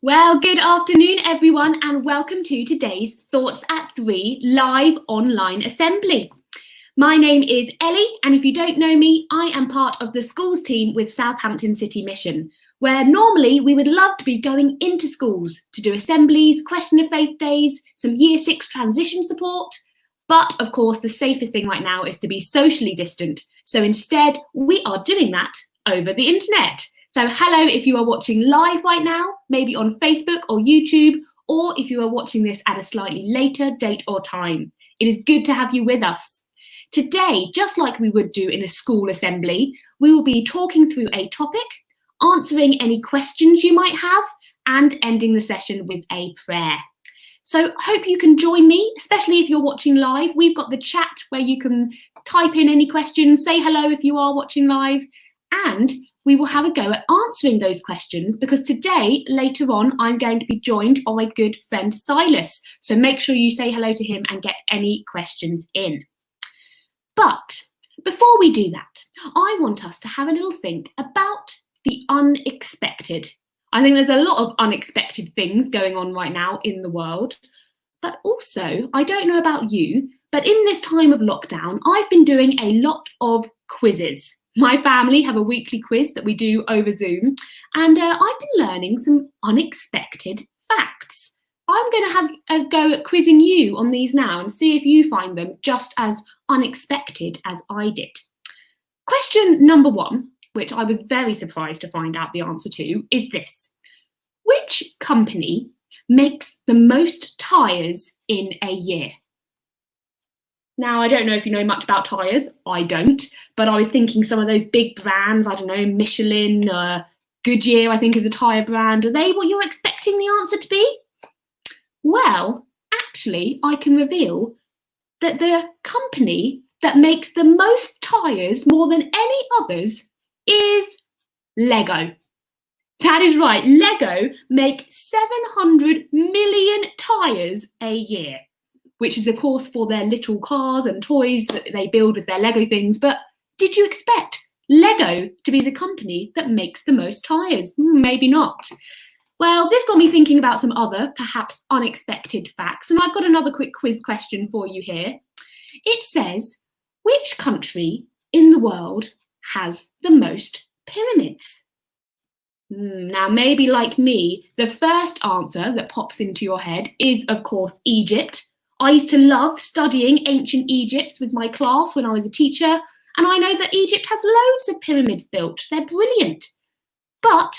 Well, good afternoon, everyone, and welcome to today's Thoughts at 3 live online assembly. My name is Ellie, and if you don't know me, I am part of the schools team with Southampton City Mission, where normally we would love to be going into schools to do assemblies, question of faith days, some year 6 transition support. But of course, the safest thing right now is to be socially distant. So instead, we are doing that over the internet. So hello if you are watching live right now, maybe on Facebook or YouTube, or if you are watching this at a slightly later date or time. It is good to have you with us. Today, just like we would do in a school assembly, we will be talking through a topic, answering any questions you might have, and ending the session with a prayer. So hope you can join me, especially if you're watching live. We've got the chat where you can type in any questions, say hello if you are watching live, and we will have a go at answering those questions because today, later on, I'm going to be joined by my good friend Silas. So make sure you say hello to him and get any questions in. But before we do that, I want us to have a little think about the unexpected. I think there's a lot of unexpected things going on right now in the world. But also, I don't know about you, but in this time of lockdown, I've been doing a lot of quizzes. My family have a weekly quiz that we do over Zoom, and I've been learning some unexpected facts. I'm going to have a go at quizzing you on these now and see if you find them just as unexpected as I did. Question number 1, which I was very surprised to find out the answer to, is this. Which company makes the most tyres in a year? Now, I don't know if you know much about tyres, I don't, but I was thinking some of those big brands, I don't know, Michelin, Goodyear, I think is a tyre brand. Are they what you're expecting the answer to be? Well, actually, I can reveal that the company that makes the most tyres more than any others is Lego. That is right, Lego make 700 million tyres a year, which is of course for their little cars and toys that they build with their Lego things. But did you expect Lego to be the company that makes the most tyres? Maybe not. Well, this got me thinking about some other, perhaps unexpected facts, and I've got another quick quiz question for you here. It says, which country in the world has the most pyramids? Now, maybe like me, the first answer that pops into your head is, of course, Egypt. I used to love studying ancient Egypt with my class when I was a teacher, and I know that Egypt has loads of pyramids built. They're brilliant. But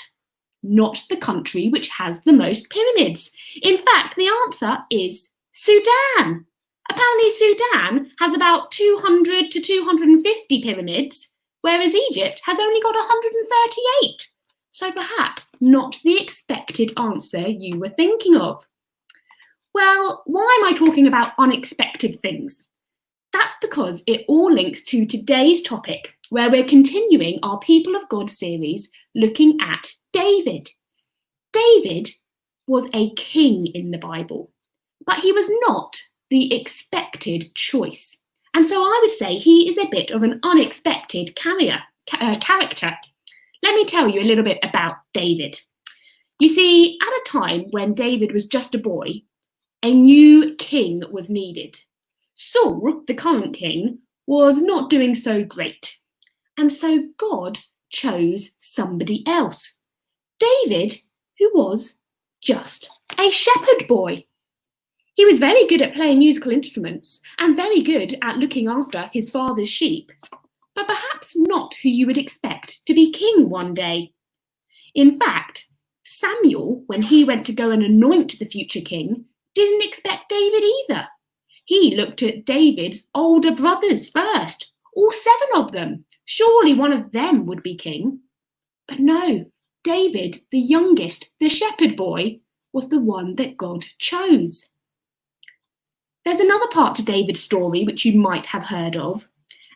not the country which has the most pyramids. In fact, the answer is Sudan. Apparently, Sudan has about 200 to 250 pyramids, whereas Egypt has only got 138. So perhaps not the expected answer you were thinking of. Well, why am I talking about unexpected things? That's because it all links to today's topic, where we're continuing our People of God series looking at David. David was a king in the Bible, but he was not the expected choice. And so I would say he is a bit of an unexpected character. Let me tell you a little bit about David. You see, at a time when David was just a boy, a new king was needed. Saul, the current king, was not doing so great. And so God chose somebody else. David, who was just a shepherd boy. He was very good at playing musical instruments and very good at looking after his father's sheep, but perhaps not who you would expect to be king one day. In fact, Samuel, when he went to go and anoint the future king, didn't expect David either. He looked at David's older brothers first, all 7 of them. Surely one of them would be king. But no, David, the youngest, the shepherd boy, was the one that God chose. There's another part to David's story which you might have heard of,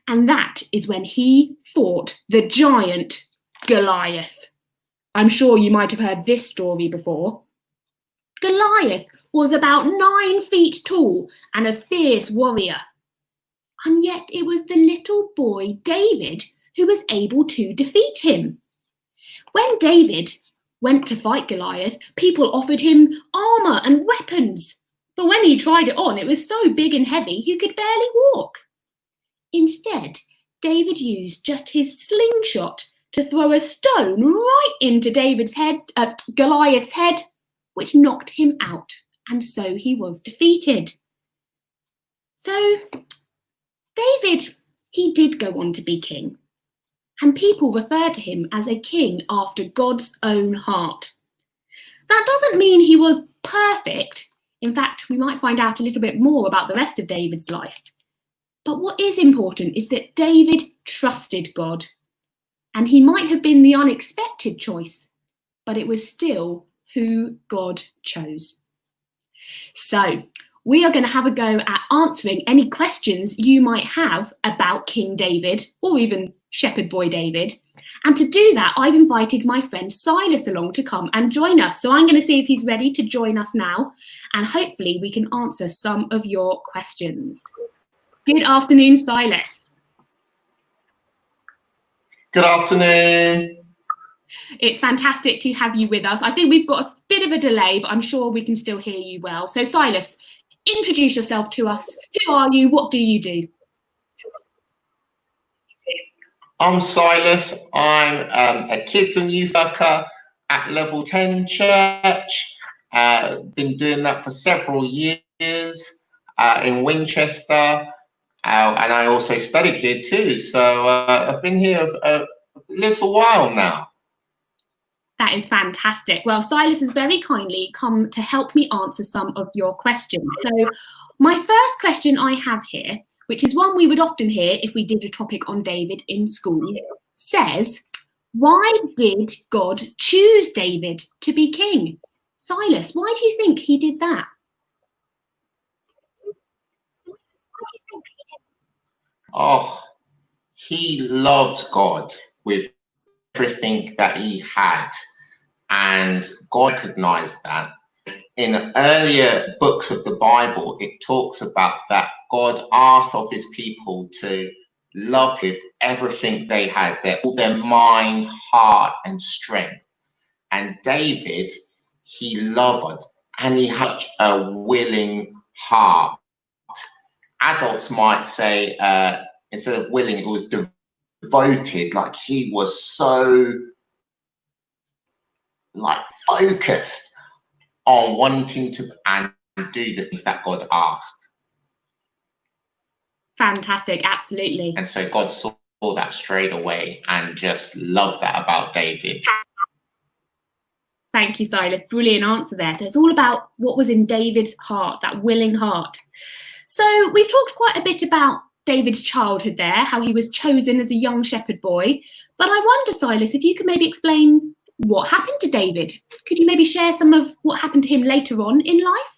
and that is when he fought the giant Goliath. I'm sure you might have heard this story before. Goliath was about 9 feet tall and a fierce warrior. And yet it was the little boy David who was able to defeat him. When David went to fight Goliath, people offered him armour and weapons. But when he tried it on, it was so big and heavy he could barely walk. Instead, David used just his slingshot to throw a stone right into Goliath's head, which knocked him out, and so he was defeated. So, David, he did go on to be king, and people refer to him as a king after God's own heart. That doesn't mean he was perfect. In fact, we might find out a little bit more about the rest of David's life. But what is important is that David trusted God, and he might have been the unexpected choice, but it was still who God chose. So, we are going to have a go at answering any questions you might have about King David, or even Shepherd Boy David. And to do that, I've invited my friend Silas along to come and join us. So I'm going to see if he's ready to join us now, and hopefully we can answer some of your questions. Good afternoon, Silas. Good afternoon. It's fantastic to have you with us. I think we've got a bit of a delay, but I'm sure we can still hear you well. So Silas, introduce yourself to us. Who are you? What do you do? I'm Silas. I'm a kids and youth worker at Level10 Church. Been doing that for several years in Winchester. And I also studied here too. So I've been here a little while now. That is fantastic. Well, Silas has very kindly come to help me answer some of your questions. So my first question I have here, which is one we would often hear if we did a topic on David in school, says, why did God choose David to be king? Silas, why do you think he did that? Oh, he loved God with everything that he had, and God recognized that. In earlier books of the Bible, it talks about that God asked of his people to love with everything they had, all their mind, heart, and strength. And David, he loved God, and he had a willing heart. Adults might say, instead of willing, it was devoted, like he was so focused on wanting to and do the things that God asked. Fantastic, absolutely. And so God saw that straight away and just loved that about David. Thank you, Silas. Brilliant answer there. So it's all about what was in David's heart, that willing heart. So we've talked quite a bit about David's childhood there, how he was chosen as a young shepherd boy. But I wonder, Silas, if you could maybe explain what happened to David. Could you maybe share some of what happened to him later on in life?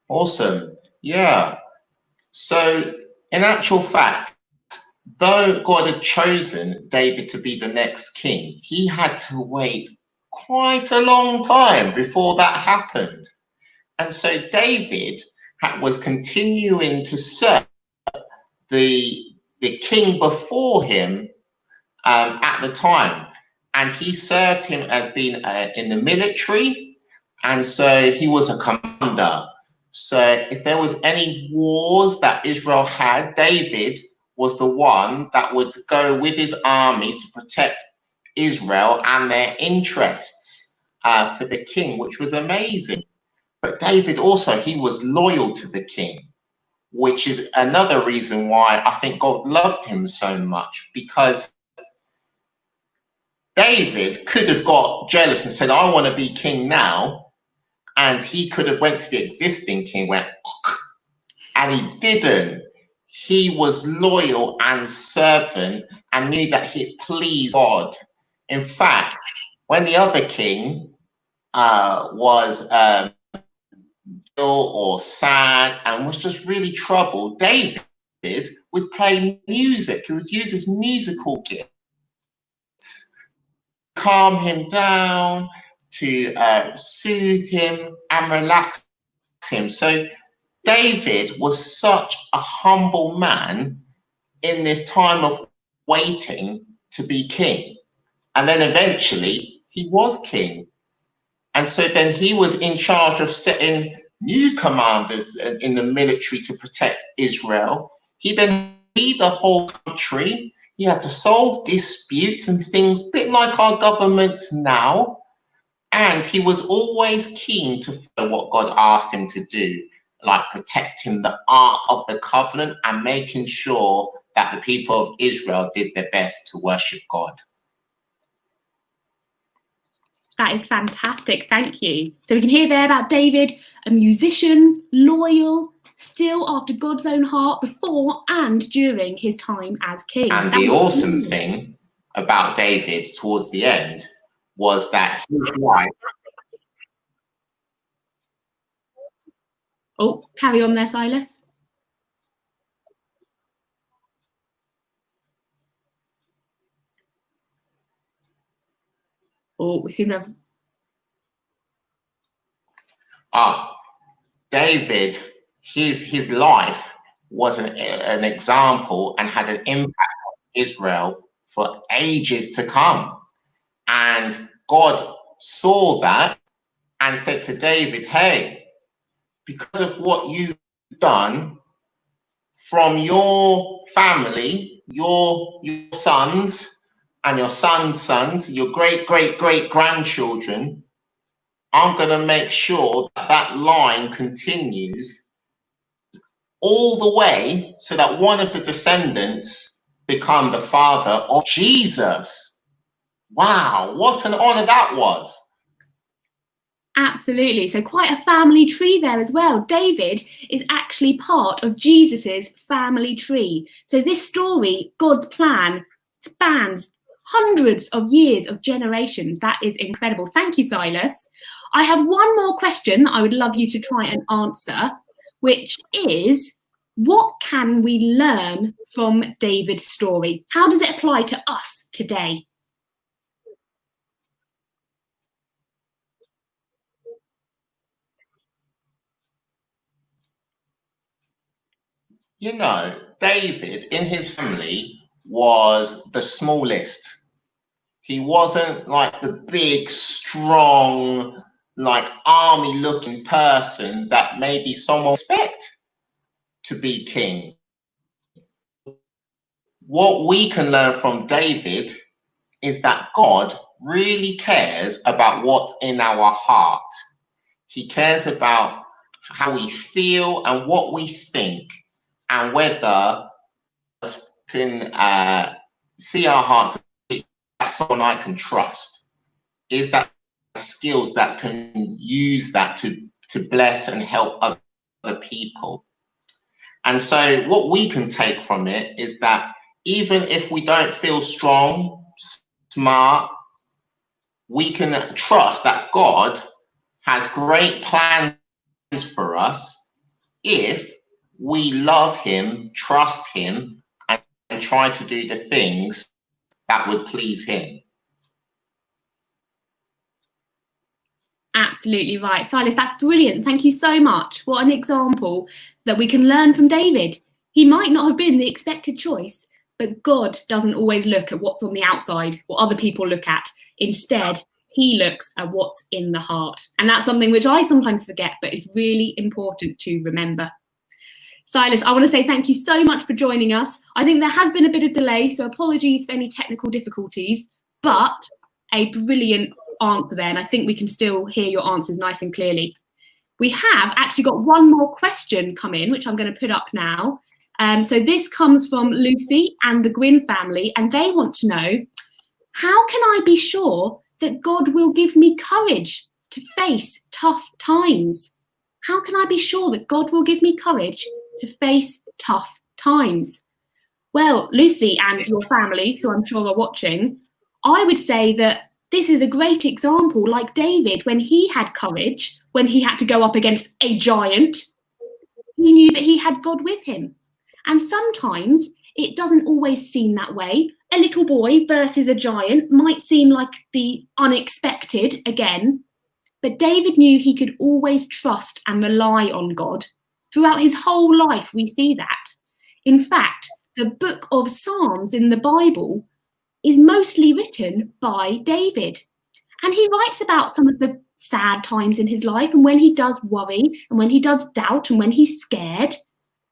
Awesome. Yeah. So in actual fact, though God had chosen David to be the next king, he had to wait quite a long time before that happened. And so David was continuing to serve the king before him at the time. And he served him as being in the military. And so he was a commander. So if there was any wars that Israel had, David was the one that would go with his armies to protect Israel and their interests for the king, which was amazing. But David also, he was loyal to the king, which is another reason why I think God loved him so much, because David could have got jealous and said, I want to be king now. And he could have went to the existing king, and he didn't. He was loyal and servant and knew that he pleased God. In fact, when the other king was ill or sad and was just really troubled, David would play music. He would use his musical gifts, calm him down, to soothe him and relax him. So David was such a humble man in this time of waiting to be king. And then eventually he was king. And so then he was in charge of setting new commanders in the military to protect Israel. He then lead the whole country. He had to solve disputes and things, a bit like our governments now. And he was always keen to follow what God asked him to do, like protecting the Ark of the Covenant and making sure that the people of Israel did their best to worship God. That is fantastic, thank you. So we can hear there about David, a musician, loyal, still after God's own heart before and during his time as king. And the awesome thing about David towards the end was that his wife... Oh, carry on there, Silas. Oh, we seem to have... David, his life was an example and had an impact on Israel for ages to come. And God saw that and said to David, hey, because of what you've done, from your family, your sons and your sons' sons, your great-great-great-grandchildren, I'm going to make sure that that line continues all the way so that one of the descendants become the father of Jesus. Wow, what an honor that was. Absolutely. So quite a family tree there as well. David is actually part of Jesus's family tree. So this story, God's plan, spans hundreds of years of generations. That is incredible. Thank you, Silas. I have one more question that I would love you to try and answer, which is, what can we learn from David's story? How does it apply to us today? You know, David in his family was the smallest. He wasn't like the big, strong, like army-looking person that maybe someone would expect to be king. What we can learn from David is that God really cares about what's in our heart. He cares about how we feel and what we think, and whether God can see our hearts. That's someone I can trust. Is that skills that can use that to bless and help other people. And so what we can take from it is that even if we don't feel strong, smart, we can trust that God has great plans for us if we love him, trust him, and try to do the things that would please him. Absolutely right. Silas, that's brilliant. Thank you so much. What an example that we can learn from David. He might not have been the expected choice, but God doesn't always look at what's on the outside, what other people look at. Instead, he looks at what's in the heart. And that's something which I sometimes forget, but is really important to remember. Silas, I want to say thank you so much for joining us. I think there has been a bit of delay, so apologies for any technical difficulties, but a brilliant answer there, and I think we can still hear your answers nice and clearly. We have actually got one more question come in, which I'm going to put up now. So this comes from Lucy and the Gwyn family, and they want to know, how can I be sure that God will give me courage to face tough times? How can I be sure that God will give me courage to face tough times? Well, Lucy and your family, who I'm sure are watching, I would say that this is a great example, like David, when he had courage, when he had to go up against a giant, he knew that he had God with him. And sometimes it doesn't always seem that way. A little boy versus a giant might seem like the unexpected again, but David knew he could always trust and rely on God. Throughout his whole life, we see that. In fact, the book of Psalms in the Bible is mostly written by David. And he writes about some of the sad times in his life and when he does worry and when he does doubt and when he's scared.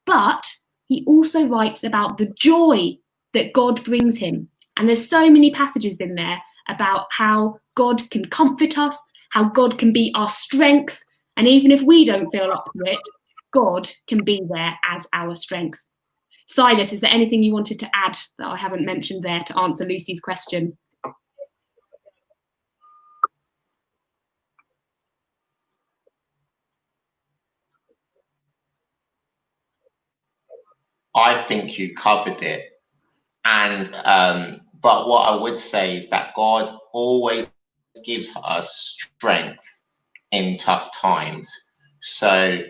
But he also writes about the joy that God brings him. And there's so many passages in there about how God can comfort us, how God can be our strength. And even if we don't feel up to it, God can be there as our strength. Silas, is there anything you wanted to add that I haven't mentioned there to answer Lucy's question? I think you covered it. And but what I would say is that God always gives us strength in tough times. So,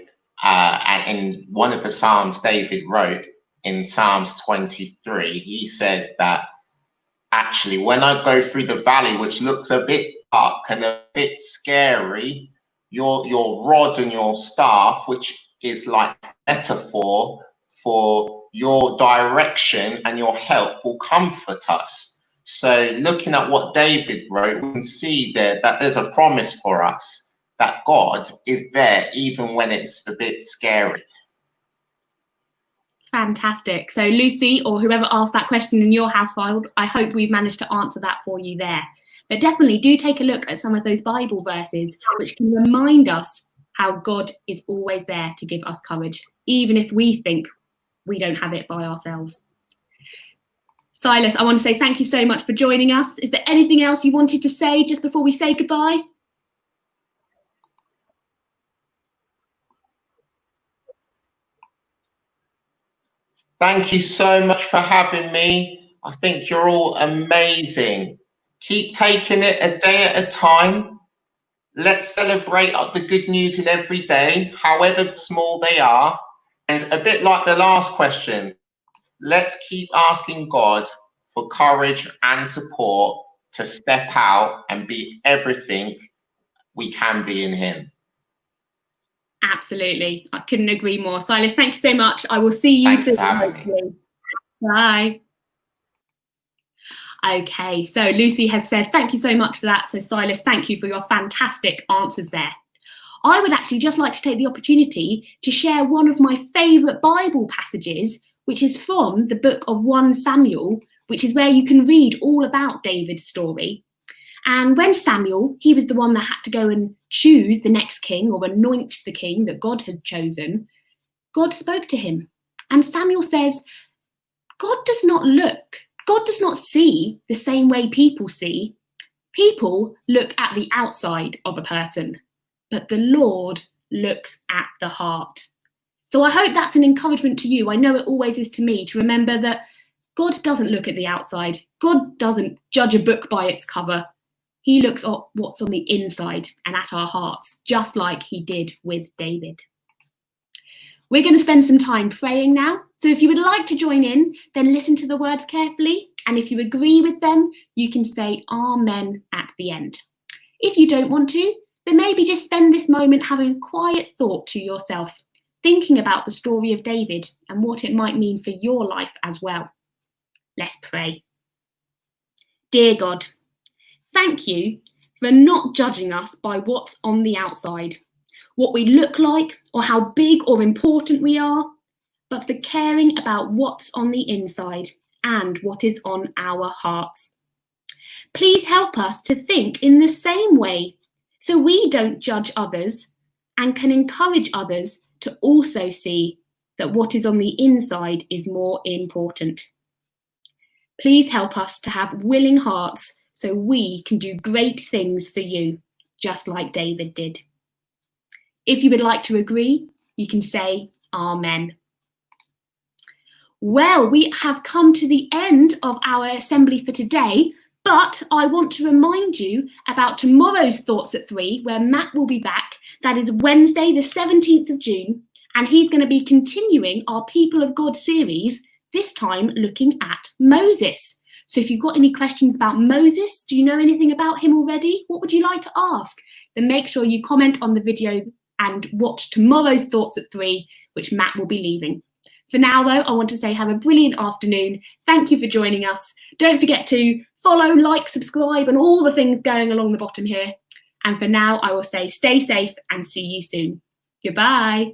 and in one of the Psalms David wrote in Psalms 23, he says that actually, when I go through the valley, which looks a bit dark and a bit scary, your rod and your staff, which is like metaphor for your direction and your help, will comfort us. So looking at what David wrote, we can see there that there's a promise for us that God is there even when it's a bit scary. Fantastic. So Lucy, or whoever asked that question in your household, I hope we've managed to answer that for you there. But definitely do take a look at some of those Bible verses, which can remind us how God is always there to give us courage, even if we think we don't have it by ourselves. Silas, I want to say thank you so much for joining us. Is there anything else you wanted to say just before we say goodbye? Thank you so much for having me. I think you're all amazing. Keep taking it a day at a time. Let's celebrate the good news in every day, however small they are. And a bit like the last question, let's keep asking God for courage and support to step out and be everything we can be in Him. Absolutely. I couldn't agree more. Silas, thank you so much. I will see you soon. Hopefully. Bye. Okay, so Lucy has said, thank you so much for that. So Silas, thank you for your fantastic answers there. I would actually just like to take the opportunity to share one of my favourite Bible passages, which is from the book of 1 Samuel, which is where you can read all about David's story. And when Samuel, he was the one that had to go and choose the next king or anoint the king that God had chosen, God spoke to him. And Samuel says, God does not see the same way people see. People look at the outside of a person, but the Lord looks at the heart. So I hope that's an encouragement to you. I know it always is to me, to remember that God doesn't look at the outside. God doesn't judge a book by its cover. He looks at what's on the inside and at our hearts, just like he did with David. We're going to spend some time praying now. So if you would like to join in, then listen to the words carefully. And if you agree with them, you can say Amen at the end. If you don't want to, then maybe just spend this moment having a quiet thought to yourself, thinking about the story of David and what it might mean for your life as well. Let's pray. Dear God, thank you for not judging us by what's on the outside, what we look like or how big or important we are, but for caring about what's on the inside and what is on our hearts. Please help us to think in the same way so we don't judge others and can encourage others to also see that what is on the inside is more important. Please help us to have willing hearts so we can do great things for you, just like David did. If you would like to agree, you can say Amen. Well, we have come to the end of our assembly for today, but I want to remind you about tomorrow's Thoughts at 3, where Matt will be back. That is Wednesday, the 17th of June, and he's going to be continuing our People of God series, this time looking at Moses. So if you've got any questions about Moses, do you know anything about him already? What would you like to ask? Then make sure you comment on the video and watch tomorrow's Thoughts at 3, which Matt will be leaving. For now, though, I want to say have a brilliant afternoon. Thank you for joining us. Don't forget to follow, like, subscribe, and all the things going along the bottom here. And for now, I will say stay safe and see you soon. Goodbye.